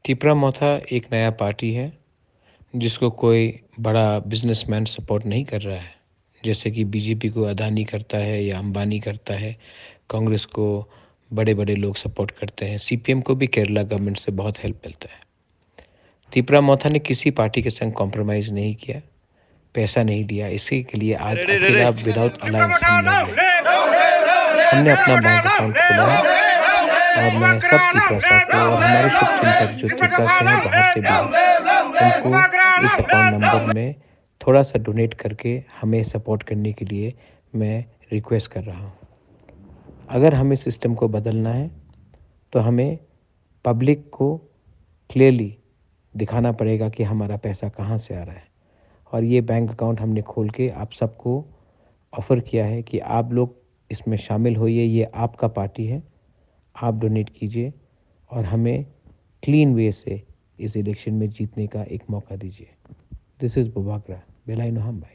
तीपरा मोथा एक नया पार्टी है जिसको कोई बड़ा बिजनेसमैन सपोर्ट नहीं कर रहा है। जैसे कि बीजेपी को अदानी करता है या अंबानी करता है, कांग्रेस को बड़े-बड़े लोग सपोर्ट करते हैं, सीपीएम को भी केरला गवर्नमेंट से बहुत हेल्प मिलता है। तीपरा मोथा ने किसी पार्टी के संग कॉम्प्रोमाइज़ नहीं किया, पैसा नहीं दिया, इसी के लिए आज अकेला विदाउट अलायंस हम नहीं हैं। हमने अपना बैंक अकाउंट खोला है और मैं सब तीपरा को और हमारे शुभचिंतक जो तीपरा से हैं, बाहर से भी हैं, उनको इस अकाउंट नंबर में थोड़ा-सा डोनेट करके हमें सपोर्ट करने के लिए मैं रिक्वेस्ट कर रहा हूँ। अगर हमें सिस्टम को बदलना है, तो हमें पब्लिक को क्लियरली दिखाना पड़ेगा कि हमारा पैसा कहाँ से आ रहा है। और ये बैंक अकाउंट हमने खोल के आप सबको ऑफ़र किया है कि आप लोग इसमें शामिल होइए, ये आपका पार्टी है, आप डोनेट कीजिए और हमें क्लीन वे से इस इलेक्शन में जीतने का एक मौका दीजिए। दिस इज़ बुबाकरा, बेलाइन भाई।